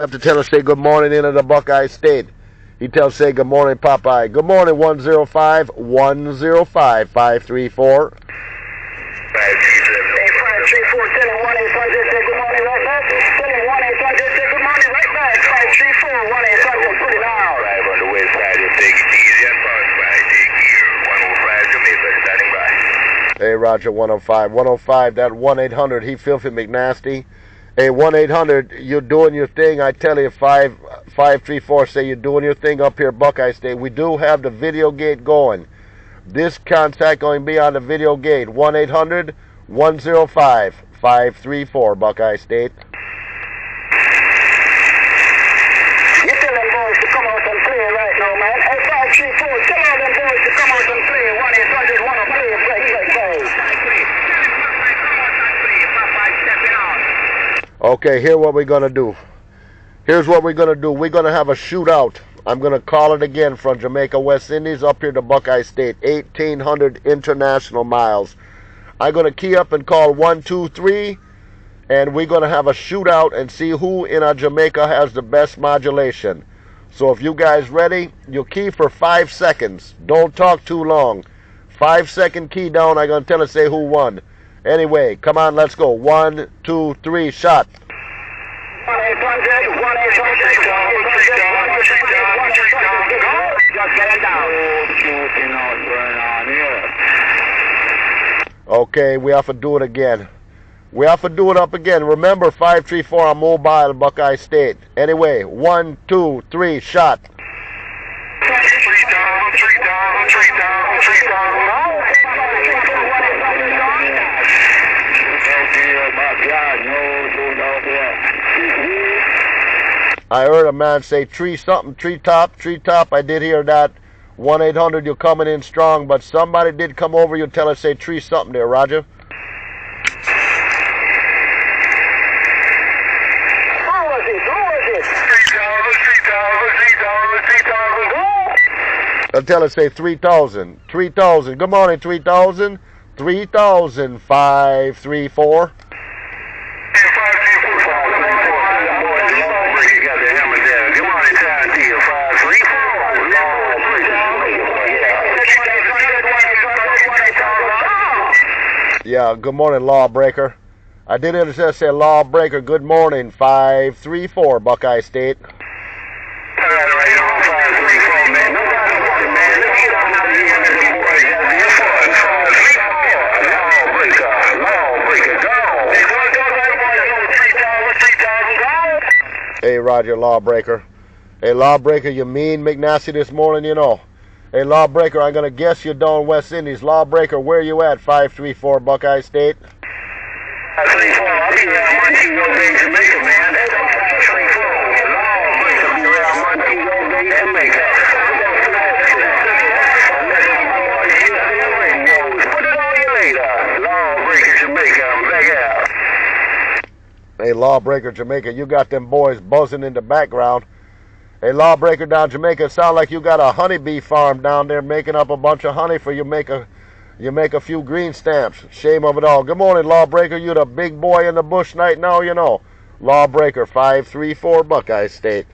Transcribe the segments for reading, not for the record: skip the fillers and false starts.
Have to tell us, say good morning into the Buckeye State. He tells, say good morning, Popeye. Good morning, 105 105 534. 534, tell 1-800, say good morning right back. Tell 1-800, say good morning right back. 534, 1-800, put it out. Live on the west side of Big Easy and Parkside, take here. 105 Jamaica, standing by. Hey, Roger, 105, that 1-800, he filthy McNasty. Hey, 1-800, you're doing your thing. I tell you, 534, say you're doing your thing up here, Buckeye State. We do have the video gate going. This contact going to be on the video gate. 1-800 105 534, Buckeye State. You tell them boys to come out and play right now, man. Hey, 534, tell all them boys to come out and play. 1-800 want to play, play. Okay, here's what we're going to do. Here's what we're going to do. We're going to have a shootout. I'm going to call it again from Jamacia West Indies up here to Buckeye State. 1,800 international miles. I'm going to key up and call 1, 2, 3. And we're going to have a shootout and see who in our Jamaica has the best modulation. So if you guys ready, you key for 5 seconds. Don't talk too long. 5-second key down. I'm going to tell us, say who won. Anyway, come on, let's go. 1, 2, 3, shot. 1-800, 1-800, Okay, we have to do it again. We have to do it up again. Remember, 534 on mobile, Buckeye State. Anyway, 1, 2, 3, shot. 3 down. I heard a man say tree something, treetop. I did hear that. 1-800, you're coming in strong, but somebody did come over. You tell us, say tree something there, Roger. Who was it? 3,000. I'll tell us, say 3,000. 3,000. Good morning, 3,000. 3,000, 534. Yeah, good morning, Lawbreaker. I did understand say Lawbreaker. Good morning, 534, Buckeye State. Hey, Roger, Lawbreaker. Hey, Lawbreaker, you mean McNasty this morning, you know. Hey, Lawbreaker, I'm going to guess you're down West Indies. Lawbreaker, where you at? 534 Buckeye State. 534, I'll be around Montego Bay, Jamaica, man. 534, Hey, Lawbreaker, Jamaica, you got them boys buzzing in the background. Hey, Lawbreaker down Jamaica, it sounds like you got a honeybee farm down there making up a bunch of honey for you make a few green stamps. Shame of it all. Good morning, Lawbreaker. You the big boy in the bush night now, you know. Lawbreaker, 534 Buckeye State.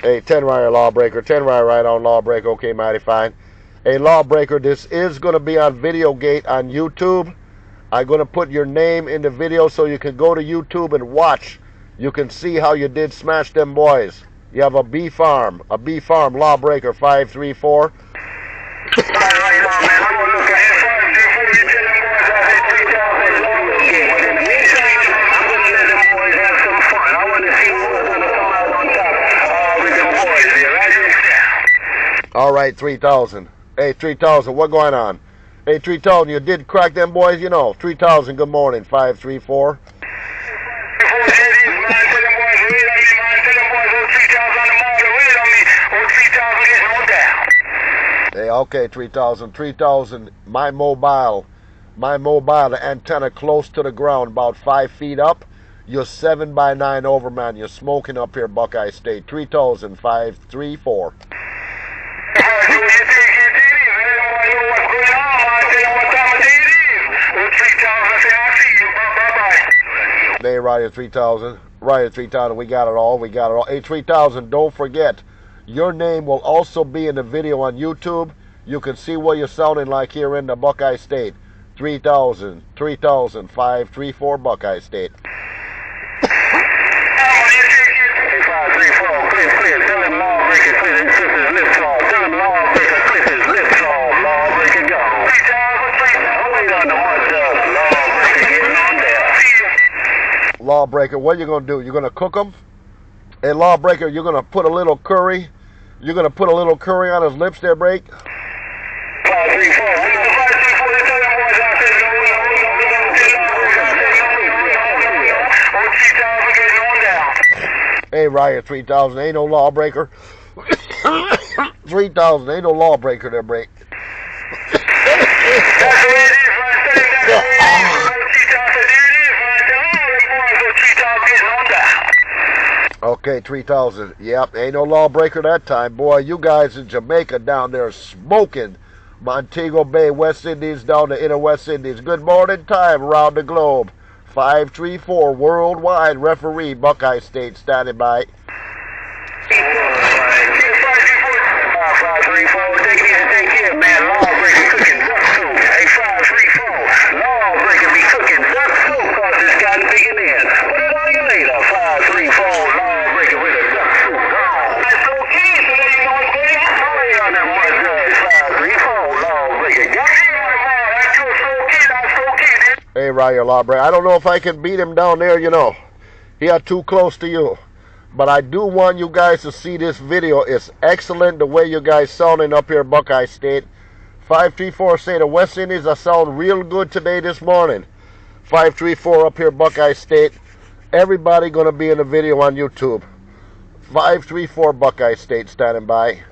Hey, 10 rider, Lawbreaker. 10 rider right on, Lawbreaker. Okay, mighty fine. Hey, Lawbreaker, this is going to be on Video Gate on YouTube. I'm going to put your name in the video so you can go to YouTube and watch. You can see how you did smash them boys. You have a bee farm, Lawbreaker, 534. All right, 3,000. Hey, 3,000, what going on? Hey, 3,000, you did crack them boys, you know. 3,000, good morning, 534. Hey, okay, 3,000. 3,000, my mobile, the antenna close to the ground, about 5 feet up. You're 7x9 over, man. You're smoking up here, Buckeye State. 3,534. Hey, Ryder 3000. Ryder 3000. We got it all. We got it all. Hey, 3000, don't forget, your name will also be in the video on YouTube. You can see what you're sounding like here in the Buckeye State. 3,000, 3,534 Buckeye State. Lawbreaker, what are you going to do? You're going to cook them? Hey, Lawbreaker, you're going to put a little curry. You're going to put a little curry on his lips there, Break? Hey, Riot 3000, ain't no Lawbreaker. 3000, ain't no Lawbreaker there, Break. Okay, 3000. Yep, ain't no Lawbreaker that time. Boy, you guys in Jamaica down there smoking. Montego Bay, West Indies down to Inner West Indies. Good morning time around the globe. 534 worldwide referee, Buckeye State standing by. Hey, Ryer Lawbreaker, I don't know if I can beat him down there, you know. He got too close to you. But I do want you guys to see this video. It's excellent the way you guys sounding up here Buckeye State. 534 say the West Indies, I sound real good today this morning. 534 up here Buckeye State. Everybody going to be in the video on YouTube. 534 Buckeye State standing by.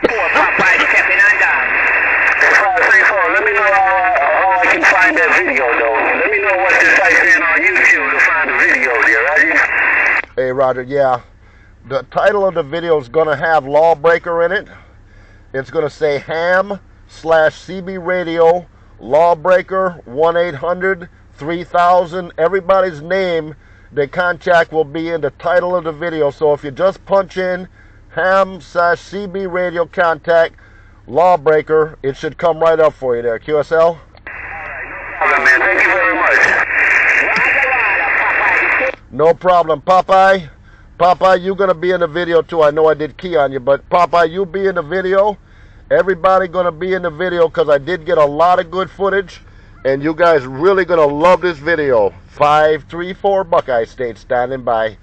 Popeye stepping on down. 534, let me know how I can find that video, though. Let me know what to type in on YouTube to find the video there, right? Hey, Roger, yeah. The title of the video is going to have Lawbreaker in it. It's going to say ham/CB radio, Lawbreaker, 1-800-3000. Everybody's name, the contact will be in the title of the video. So if you just punch in ham/CB radio contact, Lawbreaker, it should come right up for you there. QSL? Man, thank you very much. No problem. Popeye, you're going to be in the video too. I know I did key on you, but Popeye, you be in the video. Everybody going to be in the video because I did get a lot of good footage, and you guys really going to love this video. 534 Buckeye State standing by.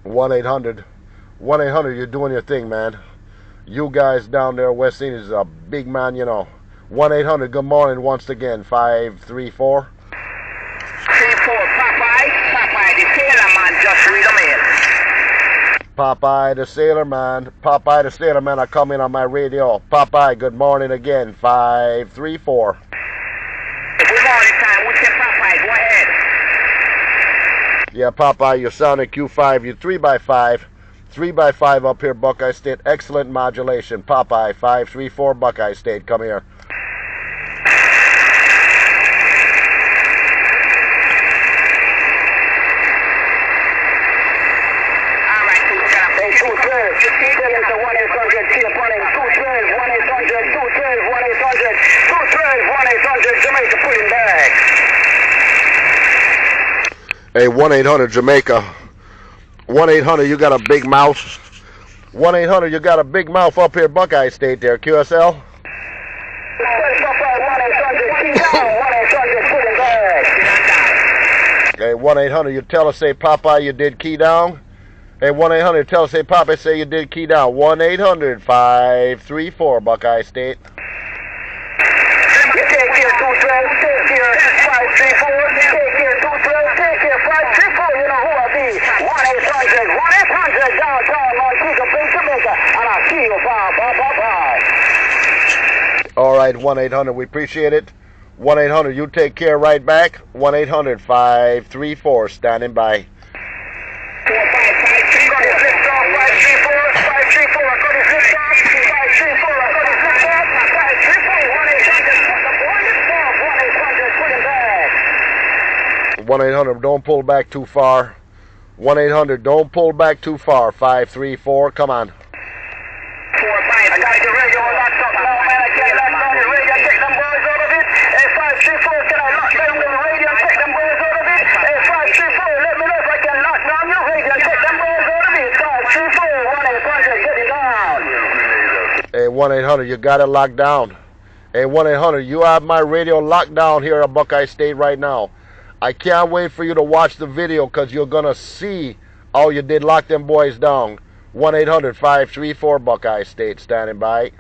One 1-800, you're doing your thing, man. You guys down there, West Indies, is a big man, you know. 1-800, good morning once again. 534. 34, Popeye the sailor man, just read them in. Popeye the sailor man. Popeye the sailor man, I come in on my radio. Popeye, good morning again. 534. Good morning time, we say Popeye, go ahead. Yeah, Popeye, you're sounding Q5. You're 3x5. 3x5 up here, Buckeye State. Excellent modulation. Popeye, 534 Buckeye State. Come here. Hey, 1-800 Jamaica. 1-800, you got a big mouth. 1-800, you got a big mouth up here, Buckeye State there. QSL? Hey, 1-800, you tell us, say, Popeye, you did key down. Hey, 1-800, tell us, say, Popeye, say you did key down. 1-800-534 Buckeye State. right, 1-800. We appreciate it. 1-800. You take care. Right back. 1-800-534. Standing by. 1-800. Don't pull back too far. 1-800. Don't pull back too far. 534. Come on. 4-5. I got your radio locked up now, man. I can't lock down your radio and take them boys out of it. Hey, 534, can I lock down the radio and take them boys out of it? Hey, 534, let me know if I can lock down your radio and take them boys out of it. 534, 1-800, get it down. Hey, 1-800, you got it locked down. Hey, 1-800, you have my radio locked down here at Buckeye State right now. I can't wait for you to watch the video because you're going to see how you did lock them boys down. 1-800-534 Buckeye State. Standing by.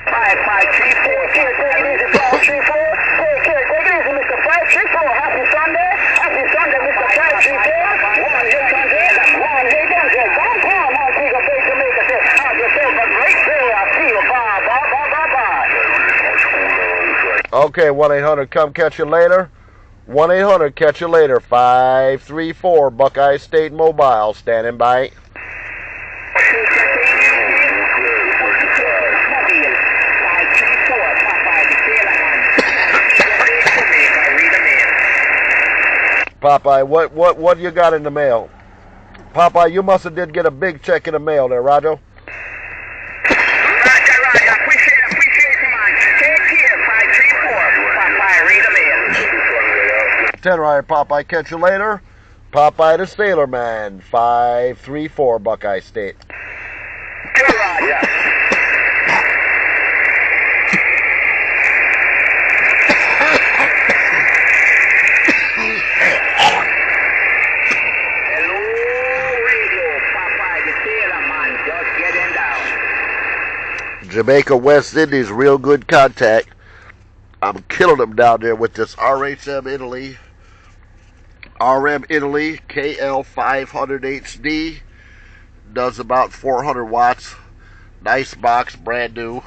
5-5-3-4, take it easy, 5-3-4. Take it easy, Mr. 5-3-4. Happy Sunday, Mr. 5-3-4. One day, don't come on, Tiger Bay Jamaica. Say, have yourself a great day. I'll see you. Bye. Okay, 1-800, come catch you later. 1-800, catch you later. 534 Buckeye State Mobile. Standing by. Popeye, what you got in the mail? Popeye, you must have did get a big check in the mail there, Roger. Roger, appreciate it, man. Take care, 534. Popeye, read them in. 10 right, Popeye, catch you later. Popeye the Sailor Man, 534 Buckeye State. Roger. Jamaica West Indies, real good contact. I'm killing them down there with this RHM Italy. RM Italy KL500 HD. Does about 400 watts. Nice box, brand new.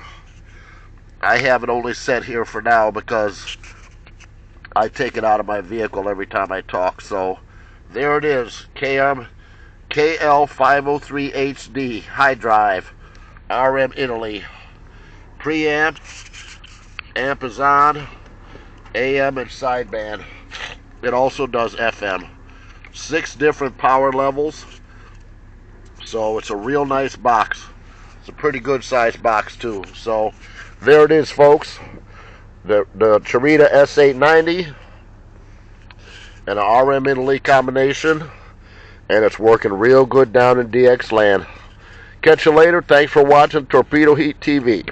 I have it only set here for now because I take it out of my vehicle every time I talk. So there it is. KL503 HD. High drive. RM Italy. Preamp, amp is on, AM and sideband. It also does FM. 6 different power levels. So it's a real nice box. It's a pretty good sized box too. So there it is, folks. The Charita S890 and an RM Italy combination. And it's working real good down in DX land. Catch you later. Thanks for watching Torpedo Heat TV.